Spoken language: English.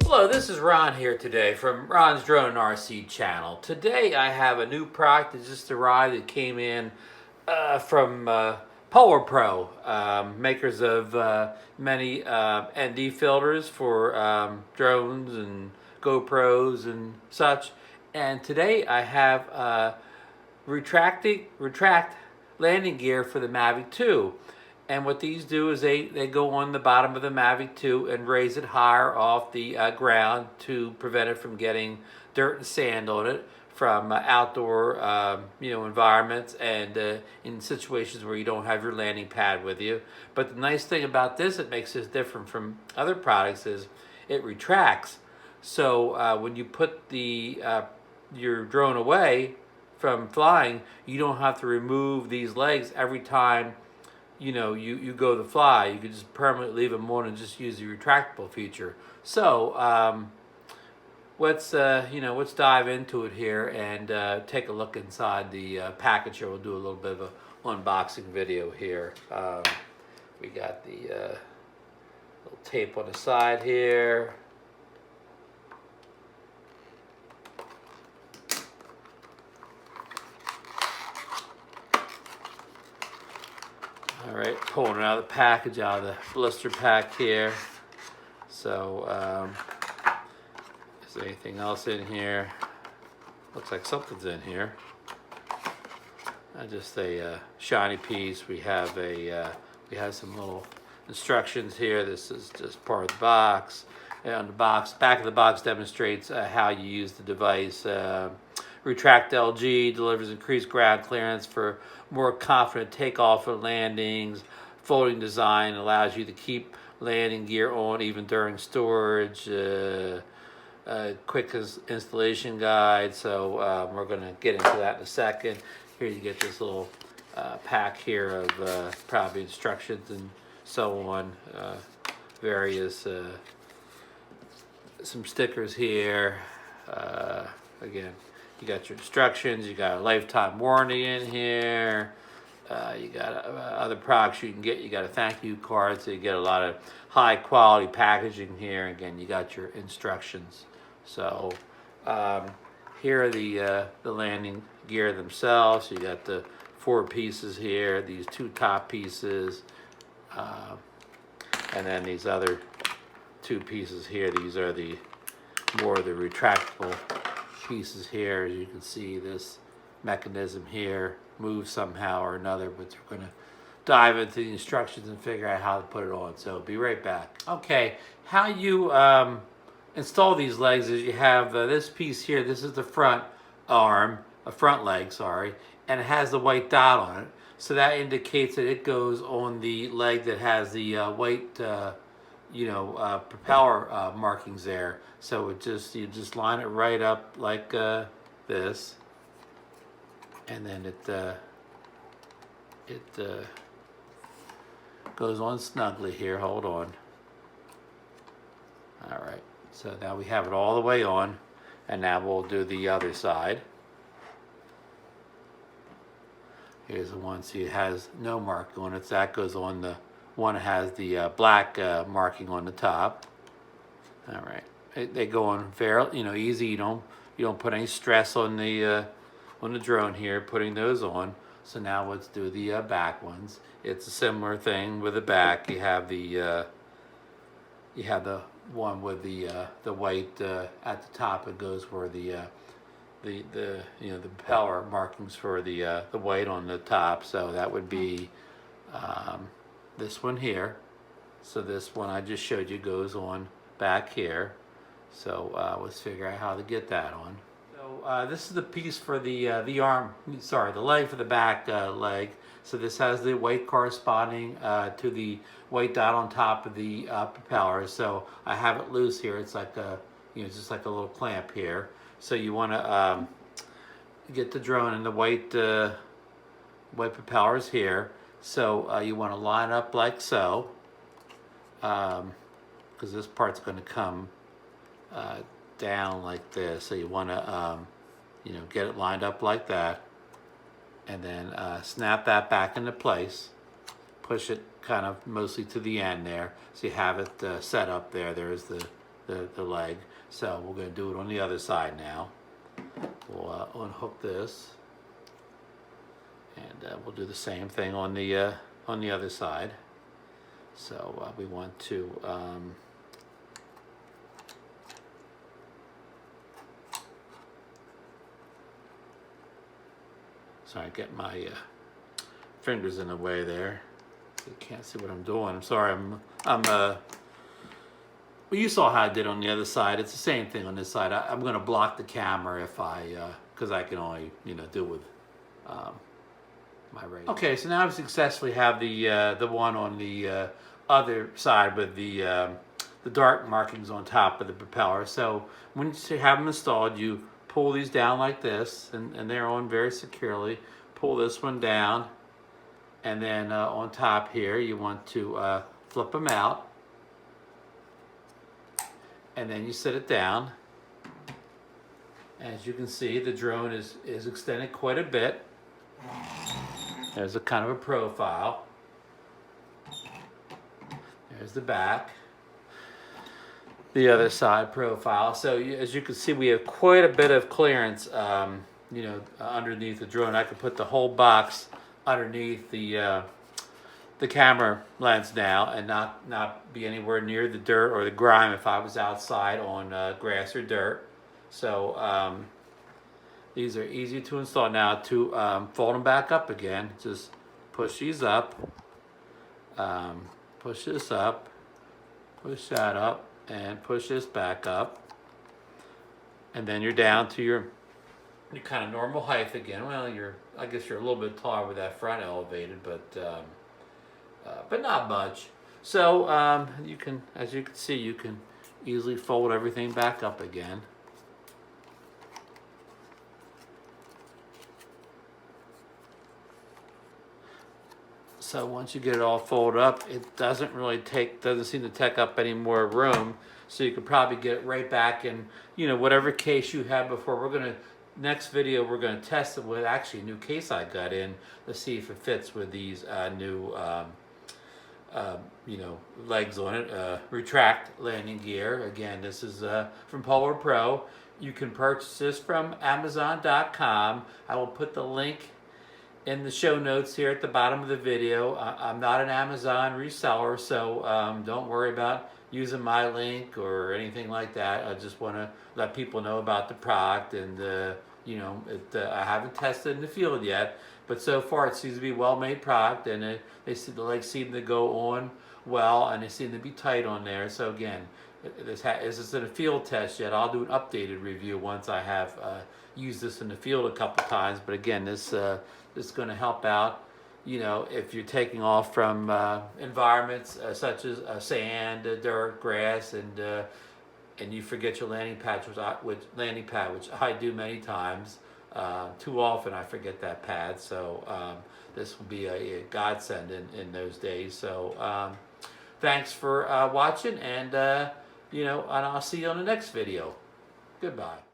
Hello, this is Ron here today from Ron's Drone and RC channel. Today I have a new product that just arrived. It came in from Polar Pro, makers of many ND filters for drones and GoPros and such. And today I have Retract landing gear for the Mavic 2. And what these do is they go on the bottom of the Mavic 2 and raise it higher off the ground to prevent it from getting dirt and sand on it from outdoor environments and in situations where you don't have your landing pad with you. But the nice thing about this, it makes this different from other products, is it retracts. So when you put your drone away from flying, you don't have to remove these legs every time you go to fly. You could just permanently leave them on and just use the retractable feature. So let's dive into it here and take a look inside the package here. We'll do a little bit of an unboxing video here. We got the little tape on the side here. All right, pulling it out of the package, out of the blister pack here. So, is there anything else in here? Looks like something's in here. Just a shiny piece. We have some little instructions here. This is just part of the box. And on the back of the box demonstrates how you use the device. Retract LG delivers increased ground clearance for more confident takeoff and landings. Folding design allows you to keep landing gear on even during storage. Quick installation guide. So we're going to get into that in a second. Here you get this little pack here of probably instructions and so on. Various some stickers here. Again, you got your instructions, you got a lifetime warranty in here, you got other products you can get, you got a thank you card, so you get a lot of high quality packaging here. Again, you got your instructions. So here are the landing gear themselves. So you got the 4 pieces here, these 2 top pieces, and then these other 2 pieces here. These are the more of the retractable pieces here. As you can see, this mechanism here moves somehow or another, but we're going to dive into the instructions and figure out how to put it on. So be right back. Okay, how you install these legs is you have this piece here. This is the front leg, sorry, and it has the white dot on it. So that indicates that it goes on the leg that has the white propeller markings there. So you just line it right up like this, and then it goes on snugly here. Hold on. All right. So now we have it all the way on, and now we'll do the other side. Here's the one. See, it has no mark on it. So that goes on the one that has the black marking on the top. All right, they go on fairly, easy. You don't put any stress on the drone here putting those on. So now let's do the back ones. It's a similar thing with the back. You have the one with the white at the top. It goes where the propeller markings for the white on the top. So that would be this one here. So this one I just showed you goes on back here. So let's figure out how to get that on. So this is the piece for the leg for the back leg. So this has the white corresponding to the white dot on top of the propeller. So I have it loose here. It's like just like a little clamp here. So you want to get the drone in the white propellers here. So you want to line up like so, because this part's going to come down like this. So you want to get it lined up like that, and then snap that back into place. Push it kind of mostly to the end there, so you have it set up there. There's the the leg. So we're going to do it on the other side now. We'll unhook this, and we'll do the same thing on the other side. So we want to sorry, get my fingers in the way there. You can't see what I'm doing. I'm sorry. Well, you saw how I did on the other side. It's the same thing on this side. I'm going to block the camera if because I can only do it with my razor. Okay, so now I successfully have the one on the other side with the dark markings on top of the propeller. So when you have them installed, you pull these down like this, and they're on very securely. Pull this one down, and then on top here you want to flip them out, and then you set it down. As you can see, the drone is extended quite a bit. There's a kind of a profile. There's the back. The other side profile. So as you can see, we have quite a bit of clearance underneath the drone. I could put the whole box underneath the camera lens now, and not be anywhere near the dirt or the grime if I was outside on grass or dirt. So these are easy to install. Now to fold them back up again, just push these up, push this up, push that up, and push this back up, and then you're down to your kind of normal height again. Well, I guess you're a little bit taller with that front elevated, but not much. So you can, as you can see, you can easily fold everything back up again. So once you get it all folded up, it doesn't seem to take up any more room. So you could probably get it right back in, whatever case you had before. Next video, we're gonna test it with actually a new case I got in to see if it fits with these new, legs on it. Retract landing gear. Again, this is from Polar Pro. You can purchase this from Amazon.com. I will put the link in the show notes here at the bottom of the video. I'm not an Amazon reseller, so don't worry about using my link or anything like that. I just want to let people know about the product, and I haven't tested in the field yet, but so far it seems to be a well-made product, and the legs seem to go on well, and they seem to be tight on there. So again, this isn't a field test yet. I'll do an updated review once I have used this in the field a couple times. But again, this is going to help out, if you're taking off from environments such as sand, dirt, grass, and you forget your landing pad, which I do many times. Too often I forget that pad. So this will be a godsend in those days. So thanks for watching, and and I'll see you on the next video. Goodbye.